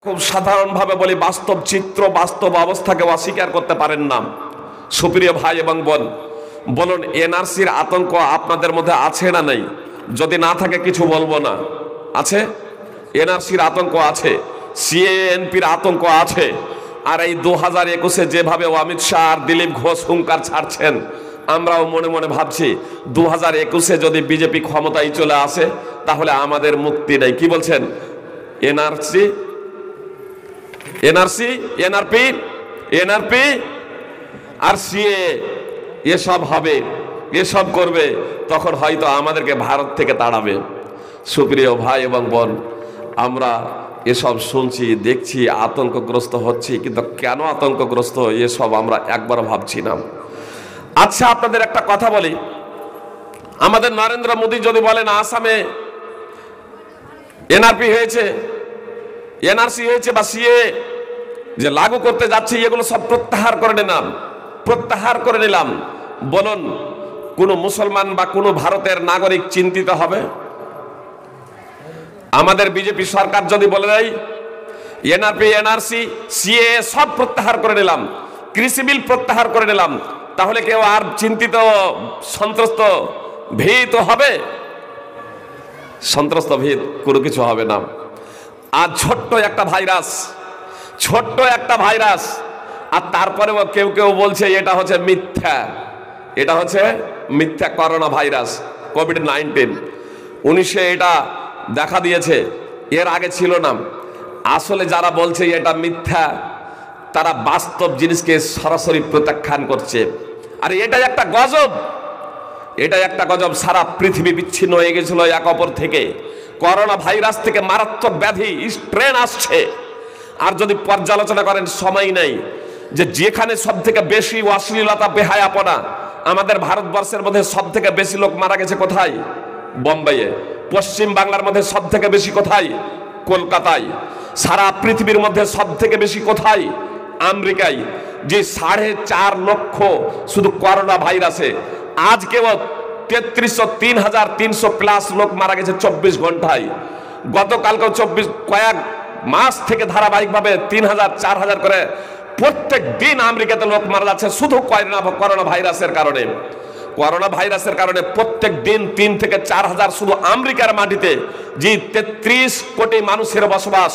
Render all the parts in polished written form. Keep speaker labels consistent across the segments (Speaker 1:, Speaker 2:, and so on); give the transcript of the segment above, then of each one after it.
Speaker 1: খুব সাধারণভাবে বলি, বাস্তব চিত্র, বাস্তব অবস্থাকে অস্বীকার করতে পারেন না। সুপ্রিয় ভাই এবং বোন, বলুন এনআরসির আতঙ্ক আপনাদের মধ্যে আছে না নেই? যদি না থাকে কিছু বলবো না। আছে? এনআরসির আতঙ্ক আছে, সিএএনপির আতঙ্ক আছে। আর এই 2021-এ যেভাবে অমিত শাহ আর দিলীপ ঘোষ হুঙ্কার ছাড়ছেন, আমরাও মনে মনে ভাবছি 2021-এ যদি বিজেপি ক্ষমতায় চলে আসে তাহলে আমাদের মুক্তি নেই। কি বলছেন? এনআরসি, এনআরসি, এনআরপি, এনআরপি আর সিএ এসব হবে, এসব করবে, তখন হয়তো আমাদেরকে ভারত থেকে তাড়াবে। সুপ্রিয় ভাই এবং বোন, আমরা এসব শুনছি, দেখছি, আতঙ্কগ্রস্ত হচ্ছি, কিন্তু কেন আতঙ্কগ্রস্ত এসব আমরা একবার ভাবছি না। আচ্ছা, আপনাদের একটা কথা বলি, আমাদের নরেন্দ্র মোদী যদি বলেন আসামে এনআরপি হয়েছে, এনআরসি হয়েছে বা সিএ যে লাগু করতে যাচ্ছি, এগুলো সব প্রত্যাহার করে নিলাম, প্রত্যাহার করে নিলাম, বলুন কোন মুসলমান বা কোন ভারতের নাগরিক চিন্তিত হবে? আমাদের বিজেপি সরকার যদি বলে দেয় এনআরপি, এনআরসি, সিএ সব প্রত্যাহার করে নিলাম, কৃষি বিল প্রত্যাহার করে নিলাম, তাহলে কেউ আর চিন্তিত, সন্ত্রস্ত, ভীত হবে? সন্ত্রস্ত, ভীত কোনো কিছু হবে না। আর ছোট্ট একটা ভাইরাস, ছোট্ট একটা ভাইরাস, আর তারপরেও কেউ কেউ বলছে এটা হচ্ছে মিথ্যা, এটা হচ্ছে মিথ্যা করোনা ভাইরাস, কোভিড-19। 19-এ এটা দেখা দিয়েছে, এর আগে ছিল না। আসলে যারা বলছে এটা মিথ্যা, তারা বাস্তব জিনিসকে সরাসরি প্রত্যাখ্যান করছে। আর এটাই একটা গজব, এটাই একটা গজব। সারা পৃথিবী বিচ্ছিন্ন হয়ে গেছিল এক অপর থেকে। করোনা ভাইরাস থেকে মারাত্মক ব্যাধি স্ট্রেন আসছে। আর যদি পর্যালোচনা করেন, সময় নেই, যে যেখানে সব থেকে বেশি অশ্লীলতা, বেহায়াপনা, আমাদের ভারতবর্ষের মধ্যে সব থেকে বেশি লোক মারা গেছে কোথায়? বোম্বাইয়ে। পশ্চিম বাংলার মধ্যে সব থেকে বেশি কোথায়? কলকাতায়। সারা পৃথিবীর মধ্যে সব থেকে বেশি কোথায়? আমেরিকায়। যে 4.5 লক্ষ শুধু করোনা ভাইরাসে, আজকেও 3,300 প্লাস লোক মারা গেছে 24 ঘন্টায়। গতকালকেও কয়েক মাস থেকে ধারাবাহিকভাবে 3,000, 4,000 করে প্রত্যেক দিন আমেরিকাতে লোক মারা যাচ্ছে শুধু করোনা ভাইরাসের কারণে। করোনা ভাইরাসের কারণে প্রত্যেক দিন 3 থেকে 4,000 শুধু আমেরিকার মাটিতে, যে 33 কোটি মানুষের বসবাস,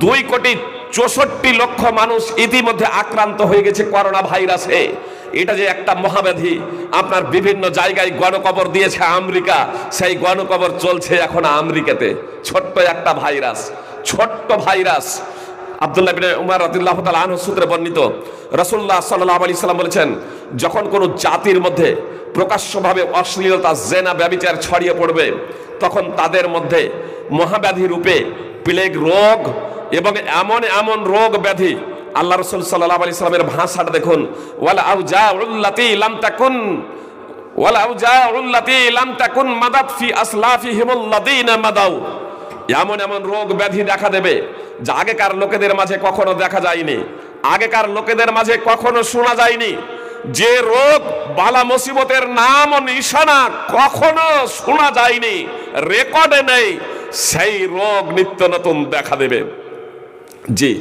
Speaker 1: 2,64,00,000 মানুষ ইতিমধ্যে আক্রান্ত হয়ে গেছে করোনা ভাইরাসে। এটা যে একটা মহাব্যাধি, আপনার বিভিন্ন জায়গায় গণকবর দিয়েছে আমেরিকা, সেই গণকবর চলছে এখন আমেরিকাতে। ছোট্ট একটা ভাইরাস, ছোট্ট ভাইরাস। আব্দুল ইবনে উমর রাদিয়াল্লাহু তাআলা আনহু সূত্রে বর্ণিত, রাসূলুল্লাহ সাল্লাল্লাহু আলাইহি সাল্লাম বলেছেন, যখন কোনো জাতির মধ্যে প্রকাশ্যভাবে অশ্লীলতা, জেনা, ব্যভিচার ছড়িয়ে পড়বে, তখন তাদের মধ্যে মহাব্যাধি রূপে প্লেগ রোগ এবং এমন এমন রোগ ব্যাধি, আল্লাহ রাসূল সাল্লাল্লাহু আলাইহি সাল্লামের ভাষাটা দেখুন, ওয়াল আউজাউল্লাতি লাম তাকুন, ওয়াল আউজাউল্লাতি লাম তাকুন মাদাত ফি আসলাফিহিমুল্লাযিনা মাদাউ। এমন এমন রোগ ব্যাধি দেখা দেবে যা আগেকার লোকেদের মাঝে কখনো দেখা যায়নি, আগেকার লোকেদের মাঝে কখনো শোনা যায়নি। যে রোগ, বালা মুসিবতের নাম ও নিশানা কখনো শোনা যায়নি, রেকর্ডে নেই, সেই রোগ নিত্য নতুন দেখা দেবে। জি,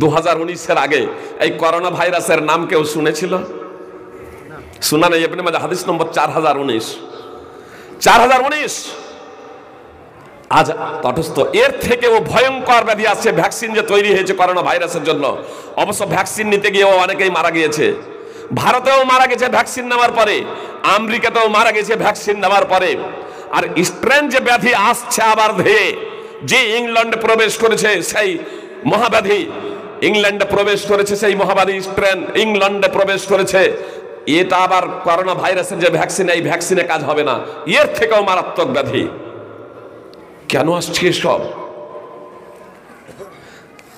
Speaker 1: 2019-এর আগে এই করোনা ভাইরাসের নাম কেউ শুনেছিল? শোনা নেই। ইবনে মাজাহ হাদিস নম্বর 4019, 4019। আজ তটস্থ এর থেকেও ভয়ঙ্কর ব্যাধি আসছে। ভ্যাকসিন যে তৈরি হয়েছে করোনা ভাইরাসের জন্য, অবশ্য ভ্যাকসিন নিতে গিয়েও অনেকেই মারা গিয়েছে। ভারতেও মারা গেছে ভ্যাকসিন নেওয়ার পরে, আমেরিকাতেও মারা গেছে ভ্যাকসিন নেওয়ার পরে। আর স্ট্রেন যে ব্যাধি আসছে আবার ধেয়ে, যে ইংল্যান্ডে প্রবেশ করেছে সেই মহাব্যাধি, ইংল্যান্ডে প্রবেশ করেছে সেই মহাব্যাধি স্ট্রেন, ইংল্যান্ডে প্রবেশ করেছে। এটা আবার করোনা ভাইরাসের যে ভ্যাকসিন, এই ভ্যাকসিনে কাজ হবে না, এর থেকেও মারাত্মক ব্যাধি। কেন আসছে সব?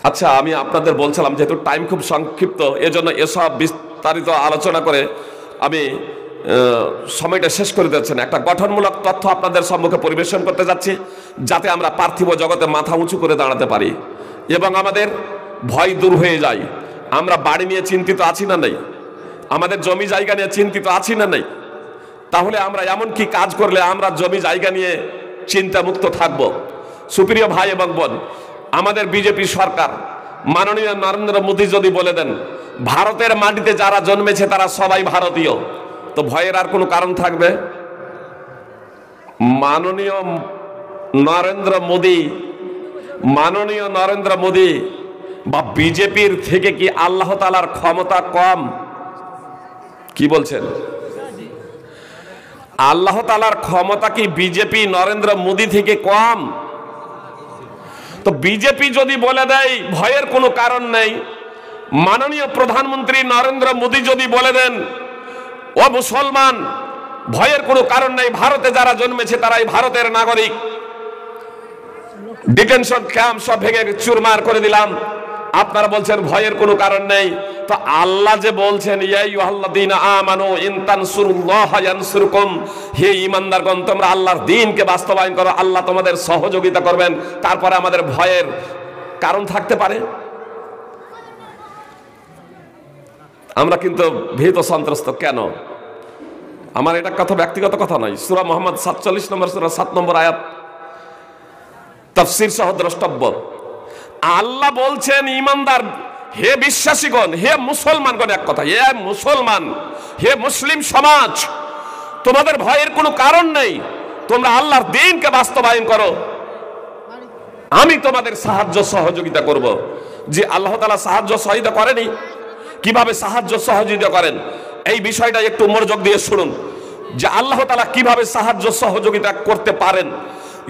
Speaker 1: আচ্ছা, আমি আপনাদের বলছিলাম, যেহেতু টাইম খুব সংক্ষিপ্ত, এজন্য এসব বিস্তারিত আলোচনা করে আমি সময়টা শেষ করে দিচ্ছেন। একটা গঠনমূলক তথ্য আপনাদের সম্মুখে পরিবেশন করতে যাচ্ছি, যাতে আমরা পার্থিব জগতে মাথা উঁচু করে দাঁড়াতে পারি এবং আমাদের ভয় দূর হয়ে যায়। আমরা বাড়ি নিয়ে চিন্তিত আছি না নেই? আমাদের জমি জায়গা নিয়ে চিন্তিত আছি না নেই? তাহলে আমরা এমন কি কাজ করলে আমরা জমি জায়গা নিয়ে চিন্তামুক্ত থাকবো? সুপ্রিয় ভাই এবং বোন, আমাদের বিজেপি সরকার মাননীয় নরেন্দ্র মোদী যদি বলে দেন ভারতের মাটিতে যারা জন্মেছে তারা সবাই ভারতীয়, তো ভয়ের আর কোনো কারণ থাকবে? মাননীয় নরেন্দ্র মোদী বা বিজেপির থেকে কি আল্লাহ তাআলার ক্ষমতা কম? কি বলছেন? আল্লাহ তাআলার ক্ষমতা কি বিজেপি নরেন্দ্র মোদী থেকে কম? তো বিজেপি যদি বলে দেয় ভয়ের কোনো কারণ নেই, মাননীয় প্রধানমন্ত্রী নরেন্দ্র মোদী যদি বলে দেন ও মুসলমান ভয়ের কোনো কারণ নেই, ভারতে যারা জন্মেছে তারাই ভারতের নাগরিক, ডিটেনশন ক্যাম্প সব ভেঙে চুরমার করে দিলাম, আপনারা বলছেন ভয়ের কোনো কারণ নেই। তো আল্লাহ যে বলছেন ইয়া আইয়ুহাল্লাযীনা আমানু ইন তানসুরুল্লাহা ইয়ানসুরকুম, হে ঈমানদারগণ তোমরা আল্লাহর দ্বীনকে বাস্তবায়ন করো, আল্লাহ তোমাদের সহযোগিতা করবেন, তারপরে আমাদের ভয়ের কারণ থাকতে পারে? আমরা কিন্তু ভীত সন্ত্রস্ত কেন? আমার এটা কথা ব্যক্তিগত কথা নয়, সূরা মুহাম্মদ 47 নম্বর সূরা 7 নম্বর আয়াত তাফসীর সহ দ্রষ্টব্য। আল্লাহ বলছেন ঈমানদার হে বিশ্বাসীগণ, হে মুসলমানগণ, এক কথা হে মুসলমান, হে মুসলিম সমাজ, তোমাদের ভয়ের কোনো কারণ নেই, তোমরা আল্লাহর দ্বীনকে বাস্তবায়ন করো, আমি তোমাদের সাহায্য সহযোগিতা করব। যে আল্লাহ তাআলা সাহায্য সহযোগিতা করেনি, কিভাবে সাহায্য সহযোগিতা করেন এই বিষয়টা একটু মনোযোগ দিয়ে শুনুন, যে আল্লাহ তাআলা কিভাবে সাহায্য সহযোগিতা করতে পারেন।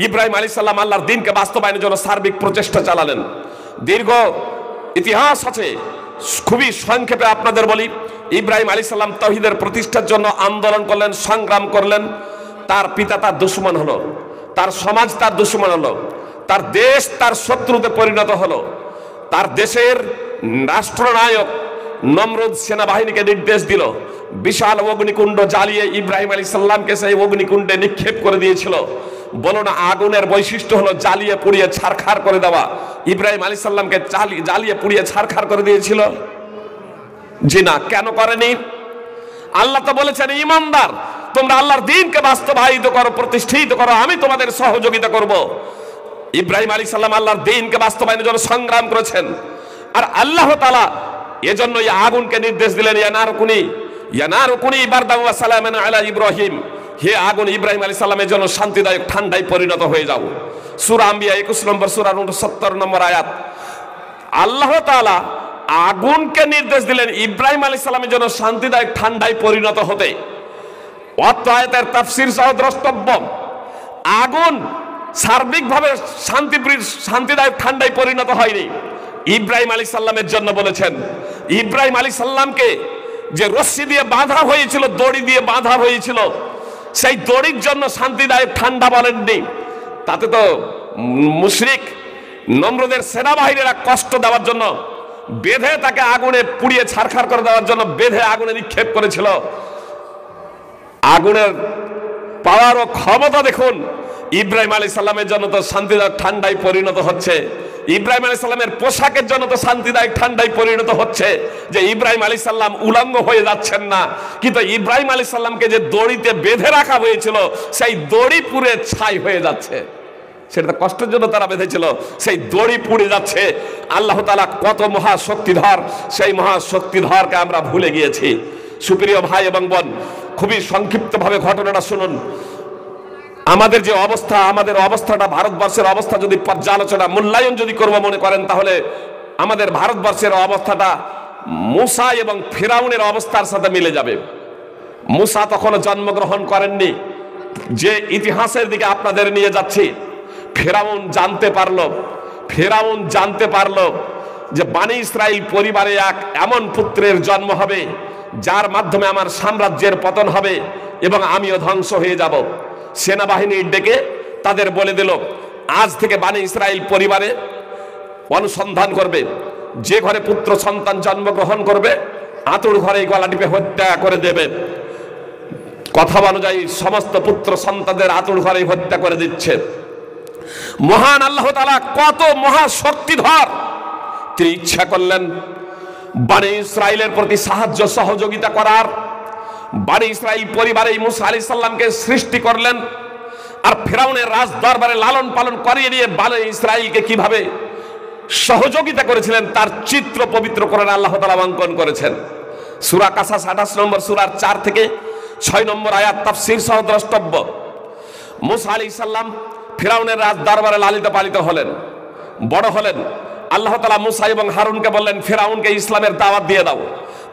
Speaker 1: ইব্রাহিম আলাইহিস সালাম আল্লাহর দ্বীনকে বাস্তবায়নের জন্য সার্বিক প্রচেষ্টা চালালেন। দীর্ঘ ইতিহাস আছে, খুবই সংক্ষেপে আপনাদের বলি। ইব্রাহিম আলাইহিস সালাম তাওহীদের প্রতিষ্ঠার জন্য আন্দোলন করলেন, সংগ্রাম করলেন। তার পিতা তার দুশমন হলো, তার সমাজ তার দুশমন হলো, তার দেশ তার শত্রুতে পরিণত হলো। তার দেশের রাষ্ট্রনায়ক নমরুদ সেনাবাহিনীকে নির্দেশ দিল, বিশাল অগ্নিকুণ্ড জ্বালিয়ে ইব্রাহিম আলাইহিস সালামকে সেই অগ্নিকুণ্ডে নিক্ষেপ করে দিয়েছিল। বলো না আগুনের বৈশিষ্ট্য হলো জ্বালিয়ে পুড়িয়ে ছারখার করে দেওয়া। ইব্রাহিম আলাইহিস সালামকে জ্বালিয়ে পুড়িয়ে ছারখার করে দিয়েছিল? জি না। কেন করেনি? আল্লাহ তো বলেছেন ঈমানদার তোমরা আল্লাহর দ্বীনকে বাস্তবায়িত করো, প্রতিষ্ঠিত করো, আমি তোমাদের সহযোগিতা করব। ইব্রাহিম আলাইহিস সালাম আল্লাহর দ্বীনকে বাস্তবায়নের জন্য সংগ্রাম করেছেন। আর আল্লাহ তাআলা এজন্য এই আগুনকে নির্দেশ দিলেন ইয়া নারুকুনি বারদান ওয়া সালামান আলা ইব্রাহিম, হে আগুন ইব্রাহিম আলাইহিস সালামের জন্য শান্তিদায়ক ঠান্ডায় পরিণত হয়ে যাও। সূরা আম্বিয়া 21 নম্বর সূরা 69 নম্বর আয়াত। আল্লাহ তাআলা আগুনকে নির্দেশ দিলেন ইব্রাহিম আলাইহিস সালামের জন্য শান্তিদায়ক ঠান্ডায় পরিণত হতে। অর্থ আয়াতের তাফসীর সহ দ্রষ্টব্য। আগুন সার্বিকভাবে শান্তিদায়ক ঠান্ডায় পরিণত হয়নি, ইব্রাহিম আলাইহিস সালামের জন্য বলেছেন। ইব্রাহিম আলাইহিস সালামকে যে রশ্মি দিয়ে বাঁধা হয়েছিল, দড়ি দিয়ে বাঁধা হয়েছিল, সেই দড়ির জন্য শান্তিদায়ক ঠান্ডা বলেননি। তাতে তো মুশরিক নমরুদের সেনাবাহিনীরা কষ্ট দেওয়ার জন্য বেঁধে তাকে আগুনে পুড়িয়ে ছারখার করে দেওয়ার জন্য বেঁধে আগুনে নিক্ষেপ করেছিল। আগুনের পাওয়ার ও ক্ষমতা দেখুন। ইব্রাহিম আলাইহিস সালামের জন্য তো শান্তিদায়ক ঠান্ডায় পরিণত হচ্ছে, ইব্রাহিম আলাইহিস সালামের পোশাকের জন্য তো শান্তিদায়ক ঠান্ডায় পরিণত হচ্ছে, যে ইব্রাহিম আলাইহিস সালাম উলঙ্গ হয়ে যাচ্ছেন না। কিন্তু ইব্রাহিম আলাইহিস সালামকে যে দড়িতে বেঁধে রাখা হয়েছিল সেই দড়ি পুড়ে ছাই হয়ে যাচ্ছে। সেটা কষ্টের জন্য তারা বেঁধেছিল, সেই দড়ি পুড়ে যাচ্ছে। আল্লাহ তাআলা কত মহা শক্তিধর, সেই মহা শক্তিধরকে আমরা ভুলে গিয়েছি। সুপ্রিয় ভাই এবং বোন, খুবই সংক্ষিপ্তভাবে ঘটনাটা শুনুন। আমাদের যে অবস্থা, আমাদের অবস্থাটা, ভারতবর্ষের অবস্থা যদি পর্যালোচনা মূল্যায়ন যদি করব মনে করেন, তাহলে আমাদের ভারতবর্ষের অবস্থাটা মুসা এবং ফিরাউনের অবস্থার সাথে মিলে যাবে। মুসা তখনও জন্মগ্রহণ করেননি, যে ইতিহাসের দিকে আপনাদের নিয়ে যাচ্ছি। ফিরাউন জানতে পারলো যে বানি ইসরাইল পরিবারে এক এমন পুত্রের জন্ম হবে যার মাধ্যমে আমার সাম্রাজ্যের পতন হবে এবং আমিও ধ্বংস হয়ে যাব। সেনাবাহিনী ডেকে তাদের বলে দিল, আজ থেকে বানি ইসরাইল পরিবারে অনুসন্ধান করবে, যে ঘরে পুত্র সন্তান জন্মগ্রহণ করবে আতুর ঘরে গলা টিপে হত্যা করে দেবে। কথা অনুযায়ী সমস্ত পুত্র সন্তানদের আতুর ঘরে হত্যা করে দিচ্ছে। মহান আল্লাহ তাআলা কত মহা শক্তিধর, তিনি ইচ্ছা করলেন বানি ইসরাইলের প্রতি সাহায্য সহযোগিতা করার। বানি ইসরাইল পরিবারে মুসা আলাইহিস সালামকে সৃষ্টি করলেন, আর ফিরাউনের রাজ দরবারে লালন পালন করিয়ে নিয়ে বানি ইসরাইলকে কিভাবে সহযোগিতা করেছিলেন তার চিত্র পবিত্র কোরআনে আল্লাহ তাআলা অঙ্কন করেছেন। সূরা কাসাস 28 নম্বর সূরার 4 থেকে 6 নম্বর আয়াত তাফসীর সহ দ্রষ্টব্য। মুসা আলাইহিস সালাম ফিরাউনের রাজ দরবারে লালিত পালিত হলেন, বড় হলেন। আল্লাহ তাআলা মুসা এবং হারুনকে বললেন ফিরাউনকে ইসলামের দাওয়াত দিয়ে দাও।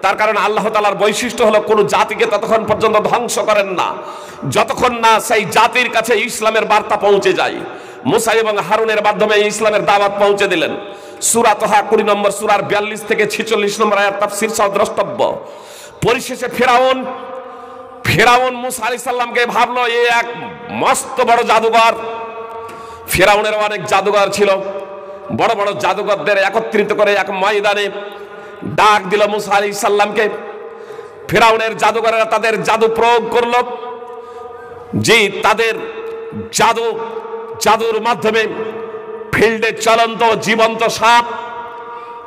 Speaker 1: তার কারণ আল্লাহ তাআলার বৈশিষ্ট্য হলো কোনো জাতিকে ততক্ষণ পর্যন্ত ধ্বংস করেন না যতক্ষণ না সেই জাতির কাছে ইসলামের বার্তা পৌঁছে যায়। মুসা এবং হারুনের মাধ্যমে ইসলামের দাওয়াত পৌঁছে দিলেন। সূরা তাহা 20 নম্বর সূরার 42 থেকে 46 নম্বর আয়াত তাফসীর সহ দ্রষ্টব্য। পরিশেষে ফিরাউন মুসা আলাইহিস সালামকে ভাবলো এ এক মস্ত বড় জাদুঘর। ফিরাউনের অনেক জাদুঘর ছিল, বড় বড় জাদুঘরদের একত্রিত করে এক ময়দানে ডাক দিল মুসা আলাইহিস সালামকে। ফিরাউনের জাদুঘরেরা তাদের জাদু প্রয়োগ করলো, যে তাদের জাদুর মাধ্যমে ফিল্ডে চলন্ত জীবন্ত সাপ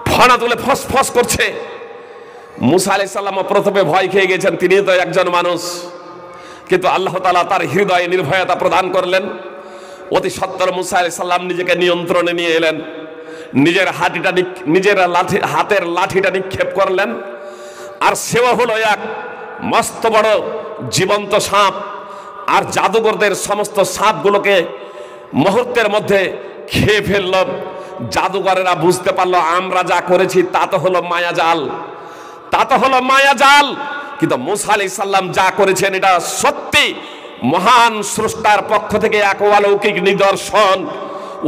Speaker 1: ফনা তুলে ফসফস করছে। মুসা আলাইহিস সালাম প্রথমে ভয় খেয়ে গেছেন, তিনি তো একজন মানুষ, কিন্তু আল্লাহ তাআলা তার হৃদয়ে নির্ভয়তা প্রদান করলেন। অতি সত্বর মুসা আলাইহিস সালাম নিজেকে নিয়ন্ত্রণে নিয়ে এলেন, নিজের হাতের লাঠিটা নিক্ষেপ করলেন, আর সেও হলো এক মস্ত বড় জীবন্ত সাপ। আর জাদুঘরদের সমস্ত সাপগুলোকে মুহূর্তের মধ্যে খেয়ে ফেলল। জাদুঘরেরা বুঝতে পারলো আমরা যা করেছি তা তো হলো মায়াজাল, কিন্তু মুসা আলাইহিস সালাম যা করেছেন এটা সত্যি মহান স্রষ্টার পক্ষ থেকে এক অলৌকিক নিদর্শন।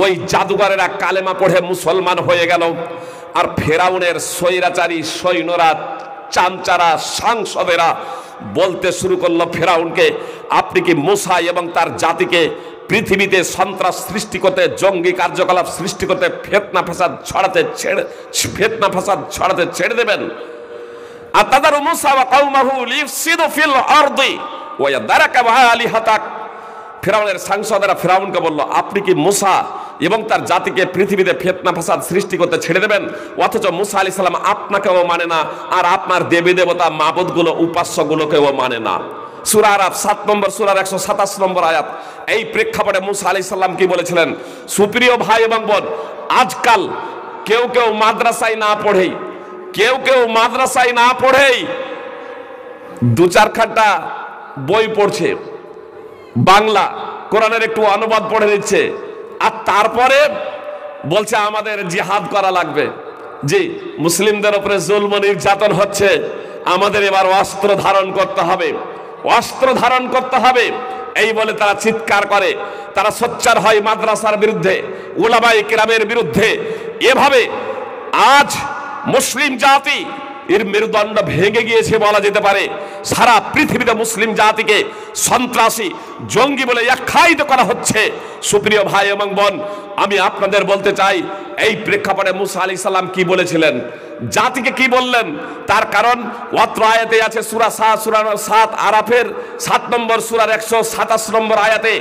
Speaker 1: ওই জাদুঘরেরা কালেমা পড়ে মুসলমান হয়ে গেল। আর ফেরাউনের স্বৈরাচারী সৈন্যরা, চামচারা, সাংসদেরা বলতে শুরু করলো ফেরাউনকে, আপনি কি মুসা এবং তার জাতিকে পৃথিবীতে সন্ত্রাস সৃষ্টি করতে, জঙ্গি কার্যকলাপ সৃষ্টি করতে, ফিতনা ফাসাদ ছড়াতে ছেড়ে দেবেন? আতাদারু মুসা ওয়া কওমাহু লিফসিদু ফিল আরদি ওয়া ইয়াদারাকা আলিহাতাক। ফিরাউনের সাংসদেরা ফিরাউনকে বলল, আপনি কি মুসা এবং তার জাতিকে পৃথিবীতে ফিতনা ফাসাদ সৃষ্টি করতে ছেড়ে দেবেন? অথচ মুসা আলাইহিস সালাম আপনাকেও মানে না, আর আপনার দেবী দেবতা মাবুদগুলো, উপাস্যগুলোকেও মানে না। সূরা আরাফ 7 নম্বর সূরার 127 নম্বর আয়াত। এই প্রেক্ষাপটে মুসা আলাইহিস সালাম কি বলেছিলেন? সুপ্রিয় ভাই এবং বোন, আজকাল কেউ মাদ্রাসায় না পড়েই 2-4 খাতা বই পড়ছে, বাংলা কোরআনের একটু অনুবাদ পড়ে নিচ্ছে, আর তারপরে বলছে আমাদের জিহাদ করা লাগবে। জি, মুসলিমদের উপরে জুলম নির্যাতন হচ্ছে, আমাদের এবার অস্ত্র ধারণ করতে হবে, এই বলে তারা চিৎকার করে। তারা সোচ্চার হয় মাদ্রাসার বিরুদ্ধে, উলামায়ে কিরামের বিরুদ্ধে। এভাবে আজ মুসলিম জাতি এর মেরুদণ্ড ভেঙে গিয়েছে বলা যেতে পারে। সারা পৃথিবীতে মুসলিম জাতিকে সন্ত্রাসী, জঙ্গি বলে আখ্যায়িত করা হচ্ছে। সুপ্রিয় ভাই এবং বোন, আমি আপনাদের বলতে চাই, এই প্রেক্ষাপটে মুসা আলাইহিস সালাম কি বলেছিলেন, জাতিকে কি বললেন, তার কারণ অত্র আয়াতে আছে। সূরা 7 আরাফের 7 নম্বর সূরার 127 নম্বর আয়াতে,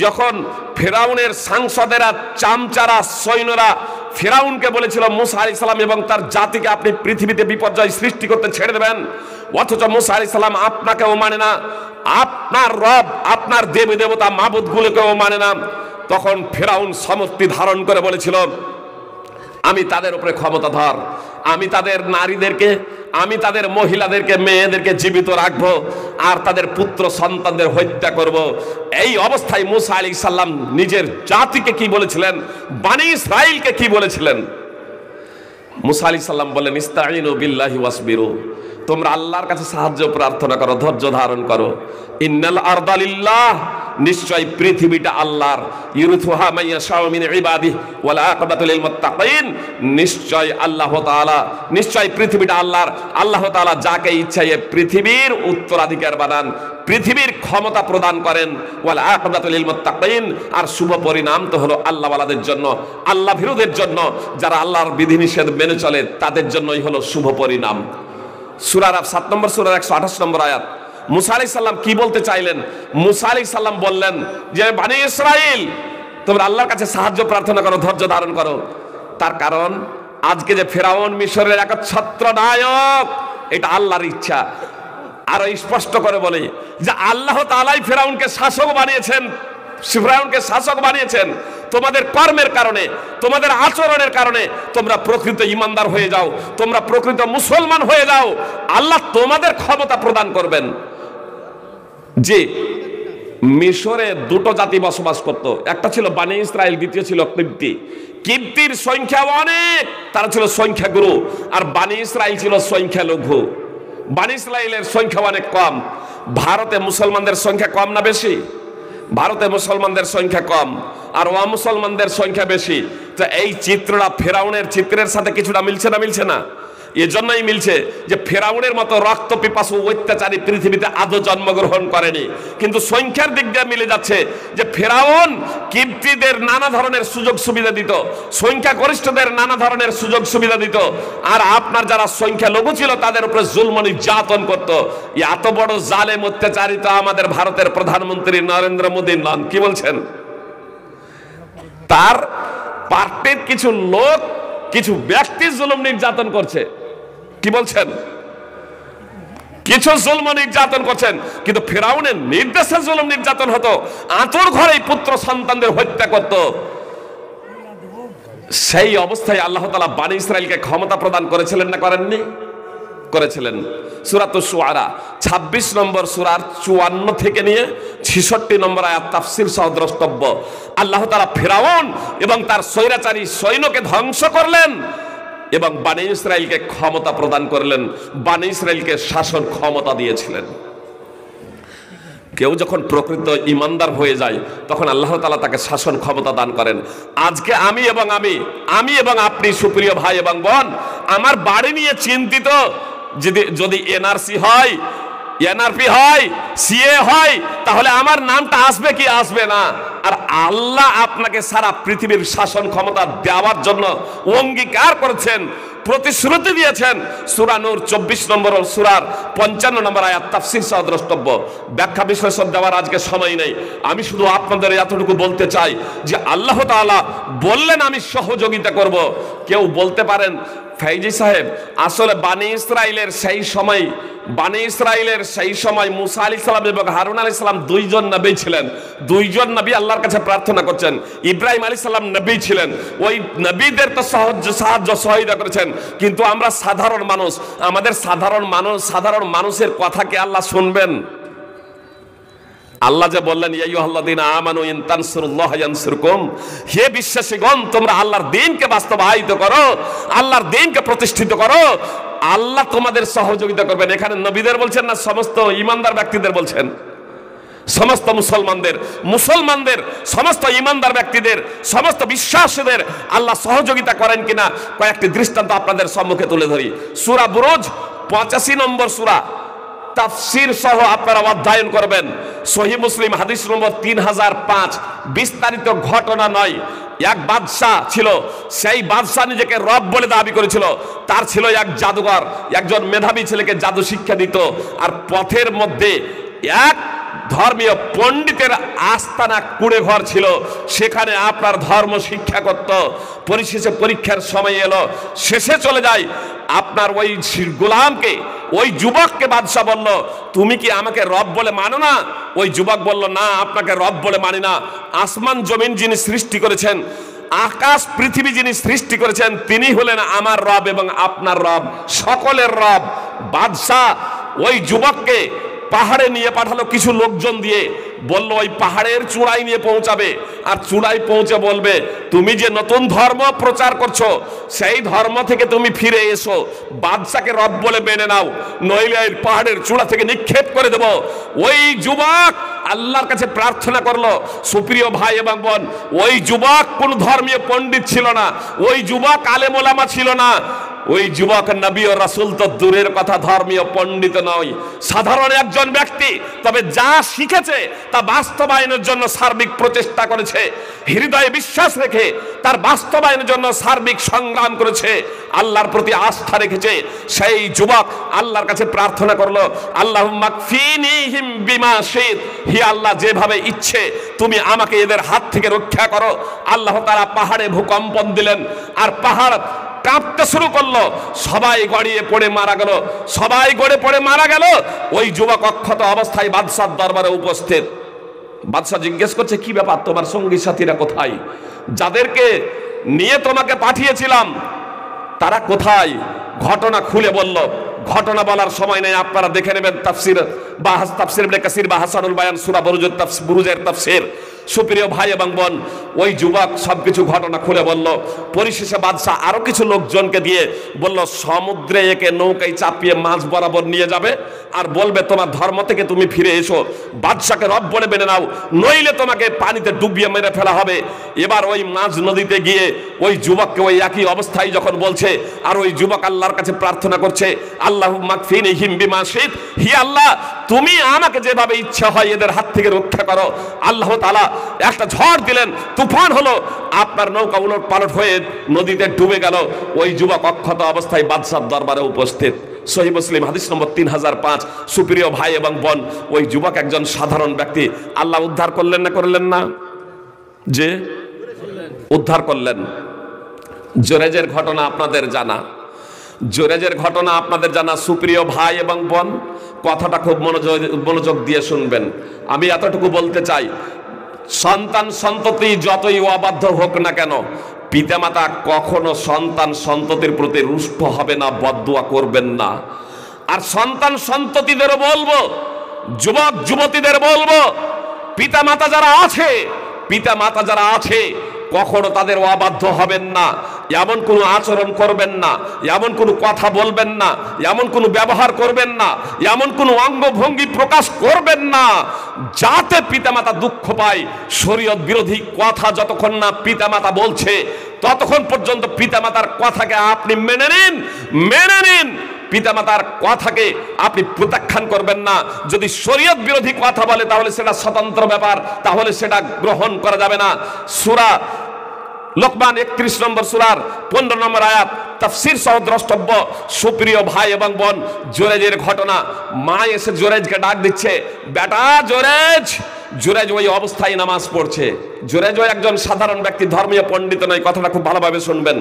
Speaker 1: যখন ফিরাউনের সাংসদেরা, চামচারা, সৈন্যরা ফিরাউনকে বলেছিল মুসা আলাইহিস সালাম এবং তার জাতিকে আপনি পৃথিবীতে বিপর্যয় সৃষ্টি করতে ছেড়ে দেবেন, অথচ মুসা আলাইহিস সালাম আপনাকেও মানে না, আপনার রব, আপনার দেবী দেবতা মাবুদগুলোকেও মানে না, তখন ফিরাউন সমষ্টি ধারণ করে বলেছিল আমি তাদের উপরে ক্ষমতাধর, আমি তাদের নারীদেরকে, আমি তাদের মহিলাদেরকে, মেয়েদেরকে জীবিত রাখবো, আর তাদের পুত্র সন্তানদের হত্যা করব। এই অবস্থায় মুসা আলাইহিস সালাম নিজের জাতিকে কি বলেছিলেন, বনি ইসরাইলকে কি বলেছিলেন? মুসা আলাইহিস সালাম বলেন, ইস্তাঈনু বিল্লাহি ওয়াসবিরু, তোমরা আল্লাহর কাছে সাহায্য প্রার্থনা করো, ধৈর্য ধারণ করো। ইন্নাল আরদা লিল্লাহ, নিশ্চয় পৃথিবীটা আল্লাহর। ইউরিথুহা মাইয়াশাউ মিন ইবাদিহি ওয়াল আকিবাতু লিল মুত্তাকিন, নিশ্চয় আল্লাহ তাআলা, নিশ্চয় পৃথিবীটা আল্লাহর। আল্লাহ তাআলা যাকে ইচ্ছা এই পৃথিবীর উত্তরাধিকার বানান, পৃথিবীর ক্ষমতা প্রদান করেন। ওয়াল আকিবাতু লিল মুত্তাকিন, আর শুভ পরিণাম তো হলো আল্লাহওয়ালাদের জন্য, আল্লাহ ভীরুদের জন্য, যারা আল্লাহর বিধিনিষেধ মেনে চলে তাদের জন্যই হলো শুভ পরিণাম। সূরা আরাফ 7 নম্বর সূরার 128 নম্বর আয়াত। মুসা আলাইহিস সালাম কি বলতে চাইলেন? মুসা আলাইহিস সালাম বললেন যে বনি ইসরাইল, তোমরা আল্লাহর কাছে সাহায্য প্রার্থনা করো, ধৈর্য ধারণ করো। তার কারণ আজকে যে ফেরাউন মিশরের একচ্ছত্র নায়ক, এটা আল্লাহর ইচ্ছা। আরো স্পষ্ট করে বলে যে আল্লাহ তাআলাই ফেরাউনকে শাসক বানিয়েছেন, তোমাদের কর্মের কারণে, তোমাদের আচরণের কারণে তোমরা প্রকৃত ইমানদার হয়ে যাও, তোমরা প্রকৃত মুসলমান হয়ে যাও, আল্লাহ তোমাদের ক্ষমতা প্রদান করবেন। যে মিশরে দুটো জাতি বসবাস করত, একটা ছিল বানি ইসরাইল, দ্বিতীয় ছিল কিপ্তি। কিপ্তির সংখ্যা অনেক, তারা ছিল সংখ্যাগুরু, আর বানি ইসরাইল ছিল সংখ্যালঘু। বানি ইসরাইলের সংখ্যা অনেক কম। ভারতে মুসলমানদের সংখ্যা কম না বেশি? ভারতে মুসলমানদের সংখ্যা কম আর অমুসলমানদের সংখ্যা বেশি। তো এই চিত্রটা ফেরাউনের চিত্রের সাথে কিছুটা মিলছে না? মিলছে না? এজন্যই মিলছে যে ফেরাউনের মতো রক্ত পিপাসু অত্যাচারী পৃথিবীতে আদৌ জন্মগ্রহণ করেনি, কিন্তু সংখ্যার দিক দিয়ে মিলে যাচ্ছে যে ফেরাউন কিপ্তিদের নানা ধরনের সুযোগ সুবিধা দিত, সংখ্যাগরিষ্ঠদের নানা ধরনের সুযোগ সুবিধা দিত, আর আপনার যারা সংখ্যালঘু ছিল তাদের উপরে জুলম নির্যাতন করত। এত বড় জালেম অত্যাচারী তো আমাদের ভারতের প্রধানমন্ত্রী নরেন্দ্র মোদী নন। কি বলছেন? তার পার্টির কিছু লোক, কিছু ব্যক্তি জুলুম নির্যাতন করছে। কি বলছেন? কিছু জুলম নির্যাতন করছেন, কিন্তু ফেরাউনের নির্দেশে জুলুম নির্যাতন হতো। আঁতর ঘরে পুত্র সন্তানদের হত্যা করত। সেই অবস্থায় আল্লাহ তাআলা বানি ইসরাইলকে ক্ষমতা প্রদান করেছিলেন না করেননি? করেছিলেন। সূরাতুশ শুআরা 26 নম্বর সূরার 54 থেকে নিয়ে 66 নম্বর আয়াত তাফসীর সহ দ্রষ্টব্য। আল্লাহ তাআলা ফেরাউন এবং তার স্বৈরাচারী সৈন্যকে ধ্বংস করলেন এবং বানি ইসরাইলকে ক্ষমতা প্রদান করলেন, বানি ইসরাইলকে শাসন ক্ষমতা দিয়েছিলেন। কেউ যখন প্রকৃত ইমানদার হয়ে যায় তখন আল্লাহ তাআলা তাকে শাসন ক্ষমতা দান করেন। আজকে আমি এবং আপনি সুপ্রিয় ভাই এবং বোন, আমার বাড়ি নিয়ে চিন্তিত। যদি এনআরসি হয়, এনআরপি হয়, সিএ হয়, তাহলে আমার নামটা আসবে কি আসবে না? আর আল্লাহ আপনাকে সারা পৃথিবীর শাসন ক্ষমতা দেওয়ার জন্য অঙ্গীকার করেছেন, প্রতিশ্রুতি দিয়েছেন। সূরা নূর 24 নম্বর সূরার 55 নম্বর আয়াত তাফসীর সহ দ্রষ্টব্য। ব্যাখ্যা বিশ্লেষণ দেওয়ার আজকে সময় নেই। আমি শুধু আপনাদের এতটুকু বলতে চাই যে আল্লাহ তাআলা বললেন আমি সহযোগিতা করব। কেউ বলতে পারেন, ফাইজি সাহেব, আসলে বানি ইসরাইলের সেই সময় মুসা আলাইহিস সালাম এবং হারুন আলাইহিস সালাম দুইজন নবী ছিলেন। দুইজন নবী আল্লাহর কাছে প্রার্থনা করছেন। ইব্রাহিম আলাইহিস সালাম নবী ছিলেন, ওই নবীদের তো সাহায্য সহায়তা করেছেন, কিন্তু আমরা সাধারণ মানুষ, আমাদের সাধারণ মানুষের কথা কি আল্লাহ শুনবেন? আল্লাহ যে বললেন ইয়া আইয়ুহাল্লাযীনা আমানু ইন তানসুরুল্লাহা ইয়ানসুরকুম, হে বিশ্বাসীগণ তোমরা আল্লাহর দ্বীনকে বাস্তবায়িত করো, আল্লাহর দ্বীনকে প্রতিষ্ঠিত করো, আল্লাহ তোমাদের সহযোগিতা করবেন। এখানে নবীদের বলছেন না সমস্ত ঈমানদার ব্যক্তিদের বলছেন? সমস্ত মুসলমানদের সমস্ত ঈমানদার ব্যক্তিদের, সমস্ত বিশ্বাসীদের আল্লাহ সহযোগিতা করেন কিনা কয়েকটি দৃষ্টান্ত আপনাদের সম্মুখে তুলে ধরি। সূরা বুরুজ 85 নম্বর সূরা, তাফসীর সহ আপনারা অধ্যয়ন করবেন। সহিহ মুসলিম হাদিস নম্বর 3005। বিস্তারিত ঘটনা নয়। এক বাদশা ছিল, সেই বাদশা নিজেকে রব বলে দাবি করেছিল। তার ছিল এক জাদুঘর, একজন মেধাবী ছেলেকে জাদু শিক্ষা দিত। আর পথের মধ্যে এক ধর্মীয় পণ্ডিতের আস্তানা কুড়ে ঘর ছিল, সেখানে আপনার ধর্ম শিক্ষা করত। পরিশেষে পরীক্ষার সময় এলো, শেষে চলে যায়। আপনার ওই গোলামকে, ওই যুবককে বাদশা বলল, তুমি কি আমাকে রব বলে মানো না? ওই যুবক বলল, না, আপনাকে রব বলে মানি না। আসমান জমিন যিনি সৃষ্টি করেছেন, আকাশ পৃথিবী যিনি সৃষ্টি করেছেন, তিনি হলেন আমার রব এবং আপনার রব, সকলের রব। বাদশা ওই যুবককে পাহাড়ে নিয়ে পাঠালো কিছু লোকজন দিয়ে, বলল ওই পাহাড়ের চূড়ায় নিয়ে পৌঁছাবে, আর চূড়ায় পৌঁছে বলবে তুমি যে নতুন ধর্ম প্রচার করছো সেই ধর্ম থেকে তুমি ফিরে এসো, বাদশাকে রব বলে মেনে নাও, নইলে এই পাহাড়ের চূড়া থেকে নিক্ষেপ করে দেব। ওই যুবক আল্লাহর কাছে প্রার্থনা করলো। সুপ্রিয় ভাই এবং বোন, ওই যুবক কোন ধর্মীয় পণ্ডিত ছিল না, ওই যুবক আলেম ওলামা ছিল না, ওই যুবক নবী ও রাসূল তো দূরের কথা, ধর্মীয় পণ্ডিত নয়, সাধারণ একজন ব্যক্তি। তবে যা শিখেছে তা বাস্তবায়নের জন্য সার্বিক প্রচেষ্টা করেছে, হৃদয়ে বিশ্বাস রেখে তার বাস্তবায়নের জন্য সার্বিক সংগ্রাম করেছে, আল্লাহর প্রতি আস্থা রেখেছে। সেই যুবক আল্লাহর কাছে প্রার্থনা করলো, আল্লাহুম্মা কফিনিহিম বিমা শিত, হে আল্লাহ যেভাবে ইচ্ছে তুমি আমাকে এদের হাত থেকে রক্ষা করো। আল্লাহ তাআলা পাহাড়ে ভূকম্পন দিলেন, আর পাহাড় কাঁপতে শুরু করলো, সবাই গড়িয়ে পড়ে মারা গেল। ওই যুবক অক্ষত অবস্থায় বাদশার দরবারে উপস্থিত। বাদশা জিজ্ঞেস করছে, কি ব্যাপার, তোমার সঙ্গী সাথীরা কোথায়? যাদেরকে নিয়ে তোমাকে পাঠিয়েছিলাম তারা কোথায়? ঘটনা খুলে বলল। ঘটনা বলার সময় নেই, আপনারা দেখে নেবেন তাফসির ইবনে কাসির বা হাসানুল বায়ান সূরা বুরুজের তাফসির। সুপ্রিয় ভাই এবং বোন, ওই যুবক সবকিছু ঘটনা খুলে বলল। পরিশেষে বাদশা আরো কিছু লোকজনকে দিয়ে বলল, সমুদ্রে একে নৌকায় চাপিয়ে মাঝ বরাবর নিয়ে যাবে আর বলবে তোমার ধর্ম থেকে তুমি ফিরে এসো, বাদশাকে রব বলে মেনে নাও, নইলে তোমাকে পানিতে ডুবিয়ে মেরে ফেলা হবে। এবার ওই মাঝ নদীতে গিয়ে ওই যুবককে ওই একই অবস্থায় যখন বলছে, আর ওই যুবক আল্লাহর কাছে প্রার্থনা করছে, আল্লাহুম্মা কফিনিহিম বিমা শিত, হে আল্লাহ তুমি আমাকে যেভাবে ইচ্ছা হয় এদের হাত থেকে রক্ষা করো। আল্লাহ তাআলা একটা ঝড় দিলেন, তুফান হলো, আপনার নৌকা উলট পালট হয়ে নদীতে ডুবে গেল। ওই যুবক অক্ষত অবস্থায় বাদশার দরবারে উপস্থিত। সহিহ মুসলিম হাদিস নম্বর 3005। সুপ্রিয় ভাই এবং বোন, ওই যুবক একজন সাধারণ ব্যক্তি। আল্লাহ উদ্ধার করলেন না করলেন না? যে উদ্ধার করলেন। জুরাইজের ঘটনা আপনাদের জানা, জুরাইজের ঘটনা আপনাদের জানা। সুপ্রিয় ভাই এবং বোন, কথাটা খুব মনোযোগ দিয়ে শুনবেন। আমি এতটুকু বলতে চাই, সন্তান সন্ততি যতই অবাধ্য হোক না কেন, পিতামাতা কখনো সন্তান সন্ততির প্রতি রুষ্ট হবে না, বদদুয়া করবেন না। আর সন্তান সন্ততিদেরও বলবো, যুবক যুবতীদের বলবো, পিতামাতা যারা আছে কখনো তাদের অবাধ্য হবেন না, এমন কোনো আচরণ করবেন না, এমন কোনো কথা বলবেন না, এমন কোনো ব্যবহার করবেন না, এমন কোনো অঙ্গভঙ্গি প্রকাশ করবেন না যাতে পিতামাতা দুঃখ পায়। শরীয়ত বিরোধী কথা যতক্ষণ না পিতামাতা বলছে ততক্ষণ পর্যন্ত পিতামাতার কথাকে আপনি মেনে নিন। পিতামাতার কথাকে আপনি প্রত্যাখ্যান করবেন না। যদি শরীয়ত বিরোধী কথা বলে তাহলে সেটা স্বতন্ত্র ব্যাপার, তাহলে সেটা গ্রহণ করা যাবে না। সূরা লোকমান 31 নম্বর সূরার 15 নম্বর আয়াত, তাফসীর সহ দ্রষ্টব্য। সুপ্রিয় ভাই এবং বোন, জুরাইজের ঘটনা। মা এসে জুরাইজকে ডাক দিচ্ছে, বেটা জুরাইজ। জুরাইজ ওই অবস্থায় নামাজ পড়ছে। জুরাইজ একজন সাধারণ ব্যক্তি, ধর্মীয় পণ্ডিত নয়, কথাটা খুব ভালোভাবে শুনবেন।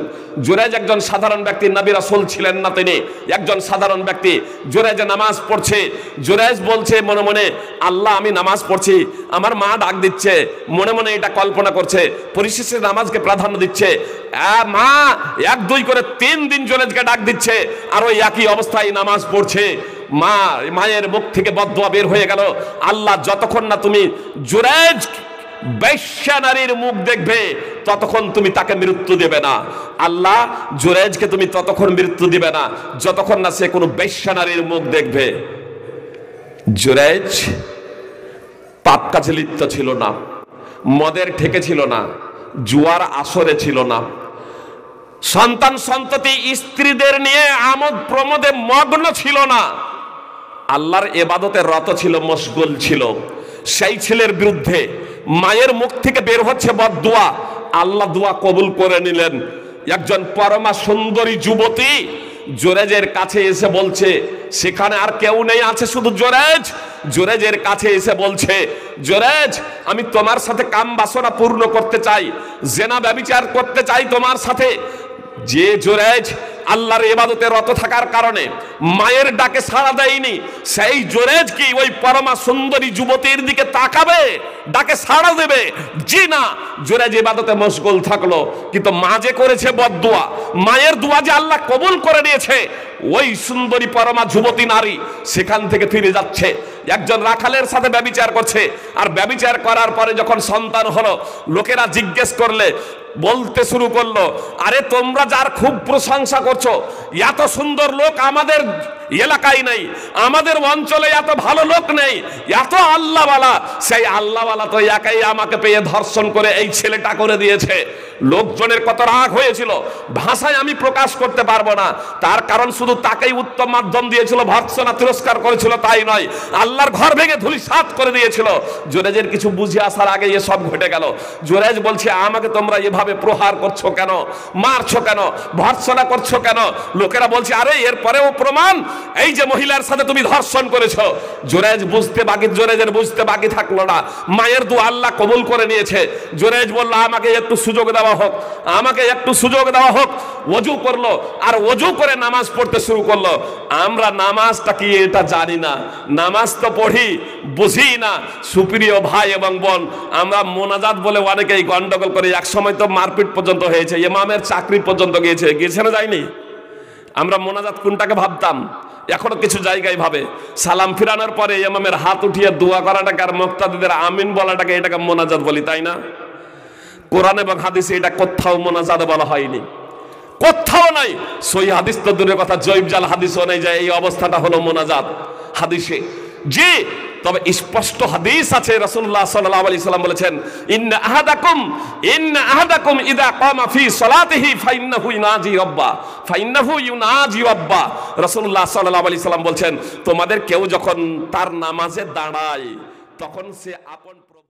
Speaker 1: জুরাইজ একজন সাধারণ ব্যক্তি, নবী রাসূল ছিলেন না তিনি, একজন সাধারণ ব্যক্তি। জুরাইজ নামাজ পড়ছে। জুরাইজ বলছে মনে মনে, আল্লাহ আমি নামাজ পড়ছি, আমার মা ডাক দিচ্ছে, মনে মনে এটা কল্পনা করছে। পরিশেষে নামাজকে প্রাধান্য দিচ্ছে। মা 1-2 করে 3 দিন জুরাইজকে ডাক দিচ্ছে, আর ওই একই অবস্থায় নামাজ পড়ছে। মায়ের মুখ থেকে বদদুয়া বের হয়ে গেল। আল্লাহ যতক্ষণ না তুমি জুরাইজ বেশ্যা নারীর মুখ দেখবে ততক্ষণ তুমি তাকে মৃত্যু দেবে না। আল্লাহ জুরাইজকে তুমি ততক্ষণ মৃত্যু দিবে না যতক্ষণ না সে কোনো বেশ্যা নারীর মুখ দেখবে। জুরাইজ পাপ কাজে লিপ্ত ছিল না, মদের ঠেকে ছিল না, জুয়ার আসরে ছিল না, সন্তান সন্ততি স্ত্রীদের নিয়ে আমোদ প্রমোদে মগ্ন ছিল না, আল্লাহর ইবাদতে রত ছিল, মশগুল ছিল। সেই ছেলের বিরুদ্ধে মায়ের মুখ থেকে বের হচ্ছে বদদুয়া, আল্লাহ দোয়া কবুল করে নিলেন। একজন পরমা সুন্দরী যুবতী জুরাইজের কাছে এসে বলছে, সেখানে আর কেউ নেই, আছে শুধু জুরাইজ। জুরাইজের কাছে এসে বলছে, জুরাইজ আমি তোমার সাথে কাম বাসনা পূর্ণ করতে চাই, জেনা ব্যভিচার করতে চাই তোমার সাথে। যে জুরাইজ আল্লাহর ইবাদতে রত থাকার কারণে মায়ের ডাকে সাড়া দেয়নি, সেই জুরাইজ কি ওই পরমা সুন্দরী যুবতীর দিকে তাকাবে, ডাকে সাড়া দেবে? জি না। জুরাইজ ইবাদতে মশগুল থাকলো, কিন্তু মা যে করেছে বদদুয়া, মায়ের দোয়া যে আল্লাহ কবুল করে নিয়েছে, ওই সুন্দরী পরমা যুবতী নারী সেখান থেকে ফিরে যাচ্ছে, একজন রাখালের সাথে ব্যভিচার করছে। আর ব্যভিচার করার পরে যখন সন্তান হলো, লোকেরা জিজ্ঞেস করলে বলতে শুরু করলো, আরে তোমরা যার খুব প্রশংসা করছো, এত সুন্দর লোক আমাদের এলাকায় নেই, আমাদের অঞ্চলে এত ভালো লোক নেই, এত আল্লাহওয়ালা, সেই আল্লাহওয়ালা তো একাই আমাকে পেয়ে ধর্ষণ করে এই ছেলেটা করে দিয়েছে। লোকজনের কত রাগ হয়েছিল, ভাষায় আমি প্রকাশ করতে পারবো না। তার কারণ শুধু তাকেই উত্তম মাধ্যম দিয়েছিল, ভর্ৎসনা তিরস্কার করেছিল তাই নয়, আল্লাহর ঘর ভেঙে ধূলিসাৎ করে দিয়েছিল। জুরাইজের কিছু বুঝে আসার আগে এসব ঘটে গেল। জুরাইজ বলছে, আমাকে তোমরা এভাবে প্রহার করছো কেন, মারছো কেন, ভর্ৎসনা করছো কেন? লোকেরা বলছে, আরে এরপরেও প্রমাণ এই যে মহিলার সাথে তুমি ধর্ষণ করেছো, জুরাইজ জুরাইজের বুঝতে বাকি থাকলো না, মায়ের দোয়া আল্লাহ কবুল করে নিয়েছে। জুরাইজ বলল আমাকে একটু সুযোগ দেওয়া হোক, আমাকে একটু সুযোগ দেওয়া হোক। ওযু করলো, আর ওযু করে নামাজ পড়তে শুরু করলো। আমরা নামাজটা কি এটা জানি না, নামাজ তো পড়ি বুঝি না। সুপ্রিয় ভাই এবং বোন, আমরা মোনাজাত বলে অনেকেই গন্ডগোল করে, এক সময় তো মারপিট পর্যন্ত হয়েছে, ইমামের চাকরি পর্যন্ত গিয়েছে না যায়নি? আমরা মোনাজাত কোনটাকে ভাবতাম, এখনো কিছু জায়গায় ভাবে সালাম ফিরানোর পরে ইমামের হাত উঠিয়ে দোয়া করাটাকে আর মুক্তাদিদের আমিন বলাটাকে এটাকে মোনাজাত বলি, তাই না? কোরআন এবং হাদিসে এটা কোথাও মোনাজাত বলা হয়নি, কোথাও নাই। সহিহ হাদিস তো দূরের কথা, জয়ীব জাল হাদিসও নেই যে এই অবস্থাটা হলো মোনাজাত হাদিসে। জি, তবে স্পষ্ট হাদিস আছে, রাসূলুল্লাহ সাল্লাল্লাহু আলাইহি সাল্লাম বলেছেন, ইন্না আহাদাকুম ইযা কামা ফি সালাতিহি ফাইন্নাহু ইউনাজি রাব্বা। রাসূলুল্লাহ সাল্লাল্লাহু আলাইহি সাল্লাম বলছেন, তোমাদের কেউ যখন তার নামাজে দাঁড়ায় তখন সে আপন